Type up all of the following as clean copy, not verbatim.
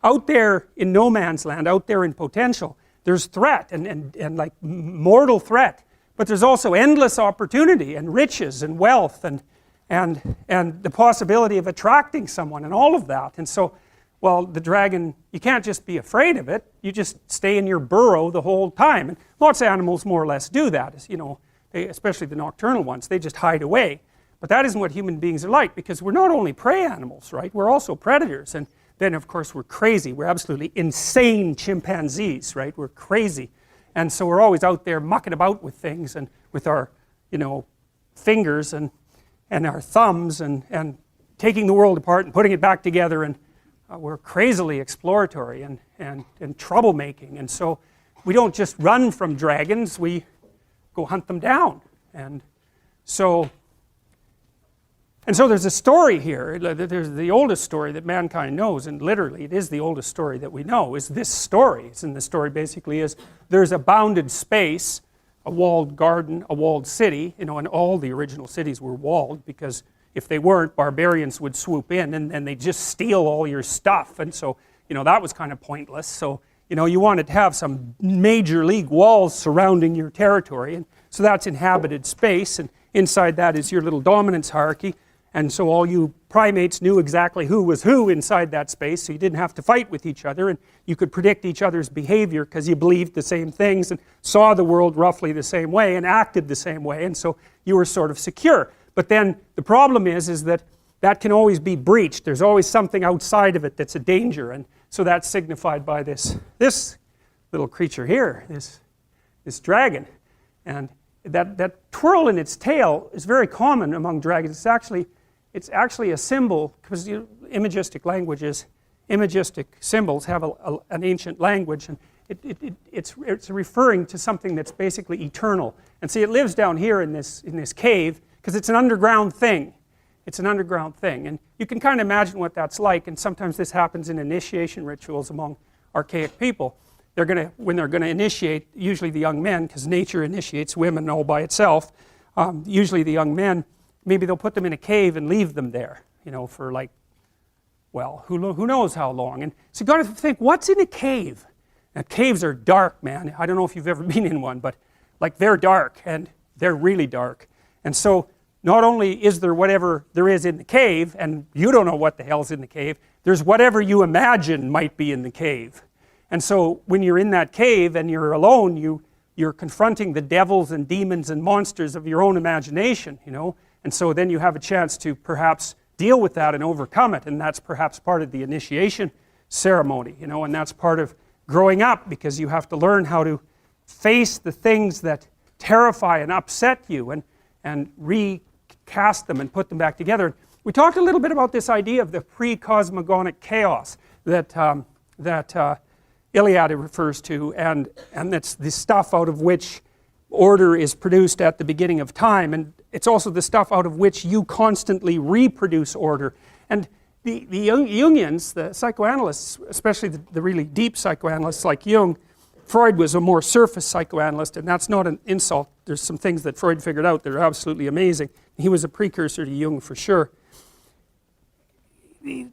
out there in no man's land, out there in potential, there's threat and like mortal threat, but there's also endless opportunity and riches and wealth and the possibility of attracting someone and all of that. And so, well, the dragon, you can't just be afraid of it, you just stay in your burrow the whole time. And lots of animals more or less do that, you know, especially the nocturnal ones, they just hide away. But that isn't what human beings are like, because we're not only prey animals, right? We're also predators. And then of course we're crazy, we're absolutely insane chimpanzees, right? We're crazy. And so we're always out there mucking about with things and with our, you know, fingers and our thumbs and taking the world apart and putting it back together, and we're crazily exploratory and troublemaking. And so we don't just run from dragons, we go hunt them down. And so there's a story here. There's the oldest story that mankind knows, and literally it is the oldest story that we know, is this story. And the story basically is there's a bounded space, a walled garden, a walled city, you know, and all the original cities were walled, because if they weren't, barbarians would swoop in and they'd just steal all your stuff. And so, you know, that was kind of pointless. So, you know, you wanted to have some major league walls surrounding your territory, and so that's inhabited space, and inside that is your little dominance hierarchy. And so all you primates knew exactly who was who inside that space, so you didn't have to fight with each other, and you could predict each other's behavior because you believed the same things and saw the world roughly the same way and acted the same way, and so you were sort of secure. But then the problem is that that can always be breached. There's always something outside of it that's a danger, and so that's signified by this little creature here, this dragon. And that twirl in its tail is very common among dragons. It's actually a symbol, because imagistic languages, imagistic symbols have an ancient language, and it's referring to something that's basically eternal. And see, it lives down here in this cave, because it's an underground thing. It's an underground thing, and you can kind of imagine what that's like. And sometimes this happens in initiation rituals among archaic people. When they're going to initiate, usually the young men, because nature initiates women all by itself, usually the young men, maybe they'll put them in a cave and leave them there, you know, for like, well, who knows how long. And so you've got to think, what's in a cave? Now, caves are dark, man. I don't know if you've ever been in one, but like, they're dark, and they're really dark. And so not only is there whatever there is in the cave, and you don't know what the hell's in the cave, there's whatever you imagine might be in the cave. And so when you're in that cave and you're alone, you're confronting the devils and demons and monsters of your own imagination, you know. And so then you have a chance to perhaps deal with that and overcome it, and that's perhaps part of the initiation ceremony, you know, and that's part of growing up, because you have to learn how to face the things that terrify and upset you and recast them and put them back together. We talked a little bit about this idea of the pre-cosmogonic chaos that Iliad refers to, and that's the stuff out of which order is produced at the beginning of time, and it's also the stuff out of which you constantly reproduce order. And the Jungians, the psychoanalysts, especially the really deep psychoanalysts like Jung, Freud was a more surface psychoanalyst, and that's not an insult. There's some things that Freud figured out that are absolutely amazing. He was a precursor to Jung for sure.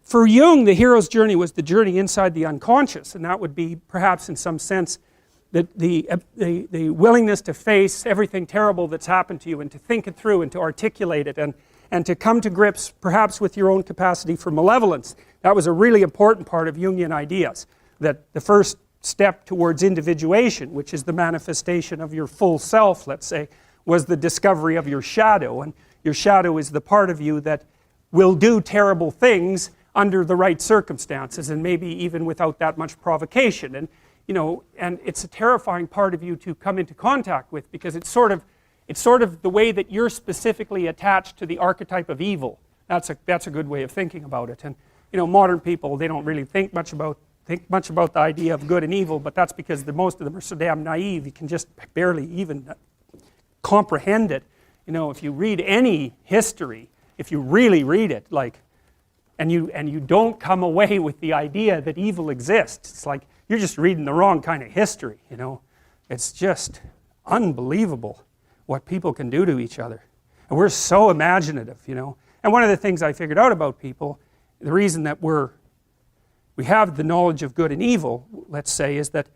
For Jung, the hero's journey was the journey inside the unconscious, and that would be perhaps in some sense that the willingness to face everything terrible that's happened to you, and to think it through and to articulate it, and to come to grips perhaps with your own capacity for malevolence. That was a really important part of Jungian ideas, that the first step towards individuation, which is the manifestation of your full self, let's say, was the discovery of your shadow. And your shadow is the part of you that will do terrible things under the right circumstances, and maybe even without that much provocation. And you know, and it's a terrifying part of you to come into contact with, because it's sort of the way that you're specifically attached to the archetype of evil. That's a good way of thinking about it. And you know, modern people, they don't really think much about the idea of good and evil, but that's because most of them are so damn naive, you can just barely even comprehend it. You know, if you read any history, if you really read it, like, and you don't come away with the idea that evil exists, it's like you're just reading the wrong kind of history, you know. It's just unbelievable what people can do to each other. And we're so imaginative, you know. And one of the things I figured out about people, the reason that we have the knowledge of good and evil, let's say, is that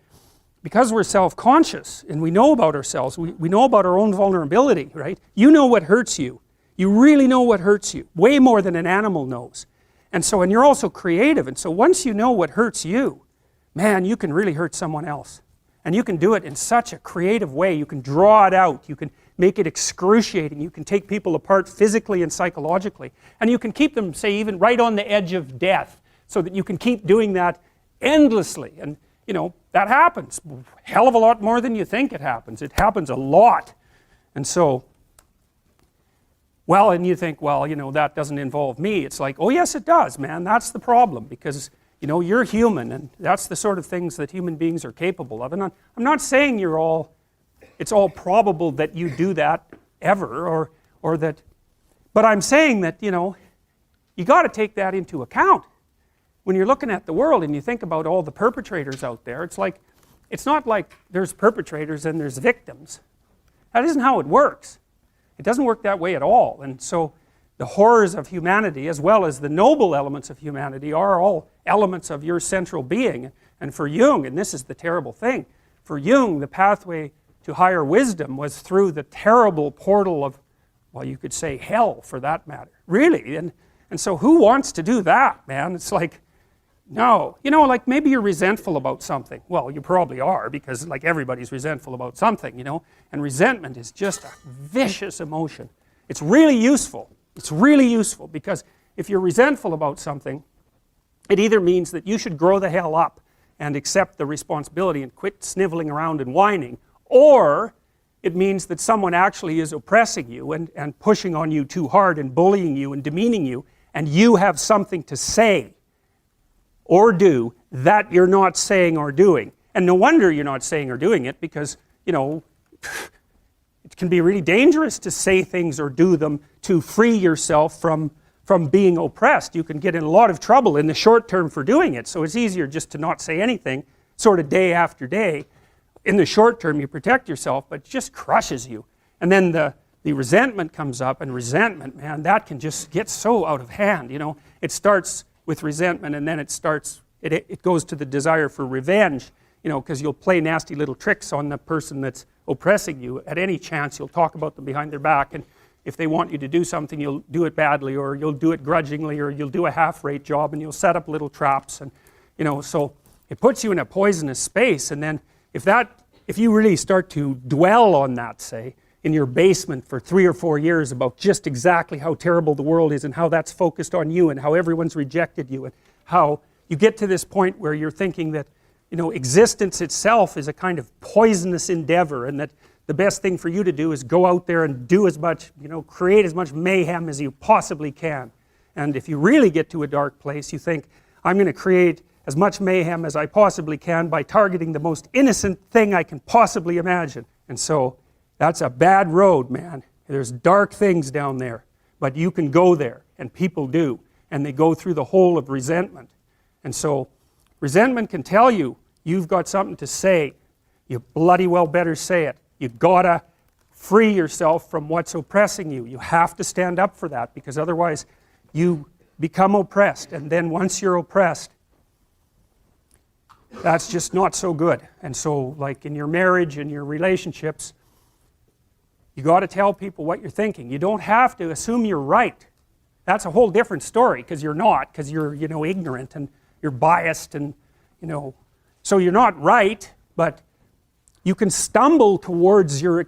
because we're self-conscious and we know about ourselves, we know about our own vulnerability, right? You know what hurts you. You really know what hurts you, way more than an animal knows. And so, and you're also creative, and so once you know what hurts you, man, you can really hurt someone else. And you can do it in such a creative way. You can draw it out. You can make it excruciating. You can take people apart physically and psychologically. And you can keep them, say, even right on the edge of death, so that you can keep doing that endlessly. And, you know, that happens. Hell of a lot more than you think it happens. It happens a lot. And so, well, and you think, well, you know, that doesn't involve me. It's like, oh yes it does, man. That's the problem, because you know, you're human, and that's the sort of things that human beings are capable of. And I'm not saying it's all probable that you do that ever, or that, but I'm saying that, you know, you got to take that into account. When you're looking at the world and you think about all the perpetrators out there, it's like, it's not like there's perpetrators and there's victims. That isn't how it works. It doesn't work that way at all. And so the horrors of humanity, as well as the noble elements of humanity, are all elements of your central being. And for Jung, and this is the terrible thing, for Jung, the pathway to higher wisdom was through the terrible portal of, well, you could say hell, for that matter. Really. And so who wants to do that, man? It's like, no. You know, like maybe you're resentful about something. Well, you probably are, because like everybody's resentful about something, you know. And resentment is just a vicious emotion. It's really useful. It's really useful, because if you're resentful about something, it either means that you should grow the hell up and accept the responsibility and quit sniveling around and whining, or it means that someone actually is oppressing you and pushing on you too hard and bullying you and demeaning you, and you have something to say or do that you're not saying or doing. And no wonder you're not saying or doing it, because, you know, it can be really dangerous to say things or do them to free yourself from being oppressed. You can get in a lot of trouble in the short term for doing it, so it's easier just to not say anything, sort of day after day. In the short term you protect yourself, but it just crushes you. And then the resentment comes up, and resentment, man, that can just get so out of hand, you know. It starts with resentment, and then it goes to the desire for revenge, you know, because you'll play nasty little tricks on the person that's oppressing you. At any chance you'll talk about them behind their back, and if they want you to do something, you'll do it badly, or you'll do it grudgingly, or you'll do a half-rate job, and you'll set up little traps, and, you know, so it puts you in a poisonous space. And then if you really start to dwell on that, say, in your basement for 3 or 4 years about just exactly how terrible the world is, and how that's focused on you, and how everyone's rejected you, and how you get to this point where you're thinking that, you know, existence itself is a kind of poisonous endeavor, and that the best thing for you to do is go out there and do as much, you know, create as much mayhem as you possibly can. And if you really get to a dark place, you think, I'm going to create as much mayhem as I possibly can by targeting the most innocent thing I can possibly imagine. And so that's a bad road, man. There's dark things down there, but you can go there, and people do, and they go through the hole of resentment. And so resentment can tell you you've got something to say. You bloody well better say it. You've got to free yourself from what's oppressing you. You have to stand up for that, because otherwise you become oppressed, and then once you're oppressed, that's just not so good. And so, like in your marriage and your relationships, you got to tell people what you're thinking. You don't have to assume you're right. That's a whole different story, because you're not, because you're, you know, ignorant and you're biased, and, you know, so you're not right, but you can stumble towards the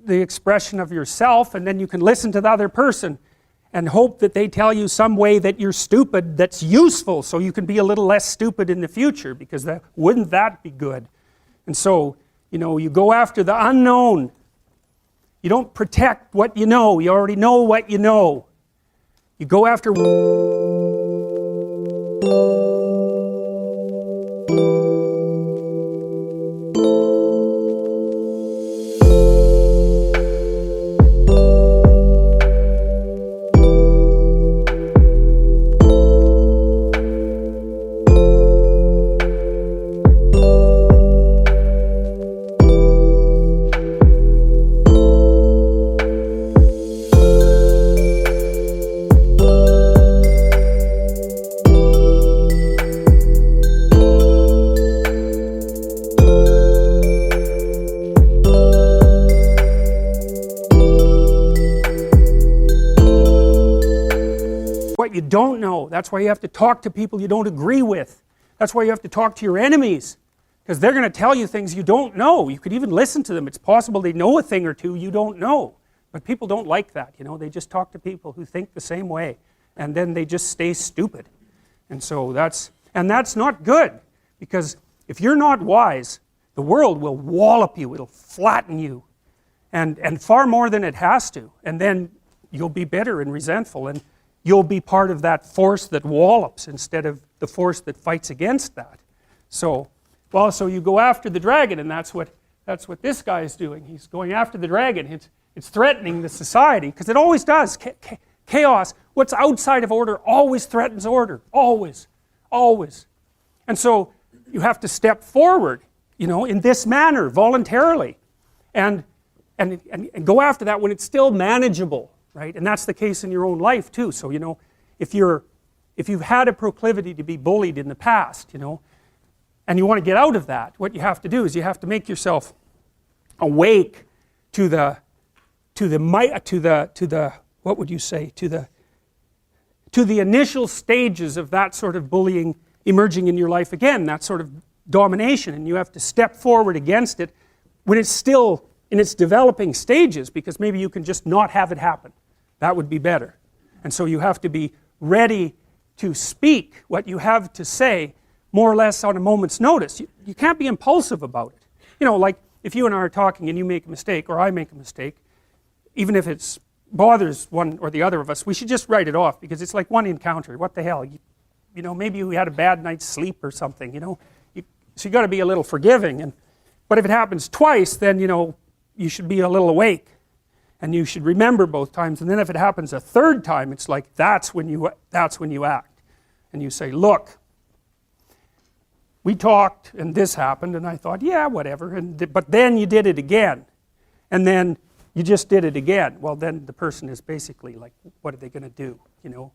expression of yourself, and then you can listen to the other person and hope that they tell you some way that you're stupid that's useful, so you can be a little less stupid in the future, because wouldn't that be good? And so, you know, you go after the unknown. You don't protect what you know. You already know what you know. You go after don't know. That's why you have to talk to people you don't agree with. That's why you have to talk to your enemies, because they're going to tell you things you don't know. You could even listen to them. It's possible they know a thing or two you don't know. But people don't like that, you know. They just talk to people who think the same way, and then they just stay stupid. And so that's not good, because if you're not wise, the world will wallop you, it'll flatten you, and far more than it has to. And then you'll be bitter and resentful, and you'll be part of that force that wallops instead of the force that fights against that. So, well, so you go after the dragon, and that's what this guy is doing. He's going after the dragon. It's threatening the society, because it always does. Chaos, what's outside of order, always threatens order. Always. Always. And so you have to step forward, you know, in this manner, voluntarily, and go after that when it's still manageable, right? And that's the case in your own life too. So, you know, if you've had a proclivity to be bullied in the past, you know, and you want to get out of that, what you have to do is you have to make yourself awake to the what would you say, to the initial stages of that sort of bullying emerging in your life again, that sort of domination, and you have to step forward against it when it's still in its developing stages, because maybe you can just not have it happen. That would be better. And so you have to be ready to speak what you have to say more or less on a moment's notice. You can't be impulsive about it. You know, like if you and I are talking and you make a mistake, or I make a mistake, even if it bothers one or the other of us, we should just write it off, because it's like one encounter. What the hell? You know, maybe you had a bad night's sleep or something, you know. So you got to be a little forgiving. But if it happens twice, then, you know, you should be a little awake, and you should remember both times. And then if it happens a third time, it's like that's when you act, and you say, look, we talked and this happened, and I thought, yeah, whatever. But then you did it again, and then you just did it again. Well, then the person is basically like, what are they going to do? You know,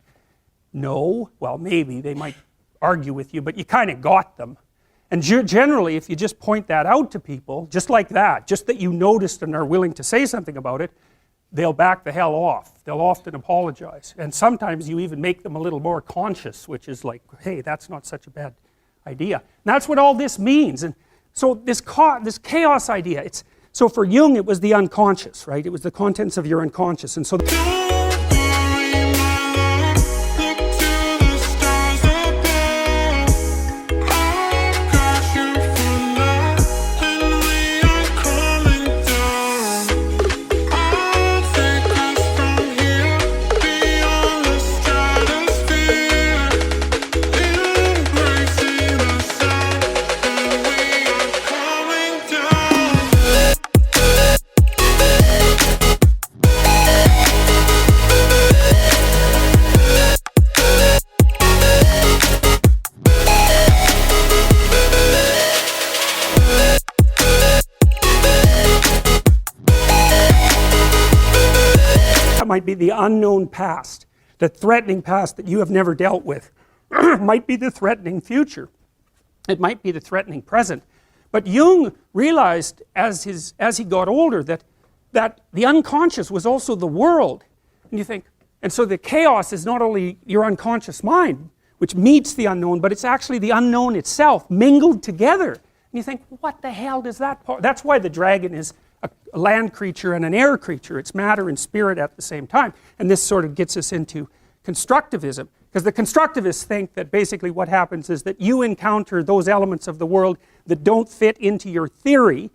no, well, maybe they might argue with you, but you kind of got them. And generally, if you just point that out to people, just like that, just that you noticed and are willing to say something about it, they'll back the hell off. They'll often apologize. And sometimes you even make them a little more conscious, which is like, hey, that's not such a bad idea. And that's what all this means. And so this chaos idea, so for Jung, it was the unconscious, right? It was the contents of your unconscious. And so might be the unknown past, the threatening past that you have never dealt with. Might be the threatening future. It might be the threatening present. But Jung realized as he got older that the unconscious was also the world. And you think, and so the chaos is not only your unconscious mind, which meets the unknown, but it's actually the unknown itself mingled together. And you think, what the hell does that part? That's why the dragon is a land creature and an air creature. It's matter and spirit at the same time. And this sort of gets us into constructivism, because the constructivists think that basically what happens is that you encounter those elements of the world that don't fit into your theory,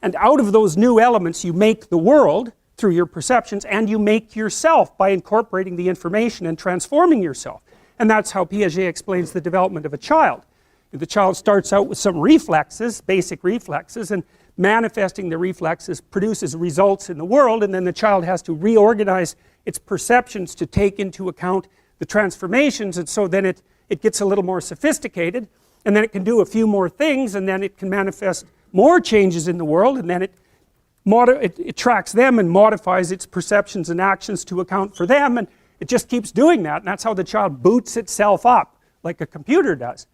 and out of those new elements you make the world through your perceptions, and you make yourself by incorporating the information and transforming yourself. And that's how Piaget explains the development of a child. The child starts out with some reflexes, basic reflexes, and manifesting the reflexes produces results in the world, and then the child has to reorganize its perceptions to take into account the transformations, and so then it gets a little more sophisticated, and then it can do a few more things, and then it can manifest more changes in the world, and then it tracks them and modifies its perceptions and actions to account for them, and it just keeps doing that, and that's how the child boots itself up, like a computer does.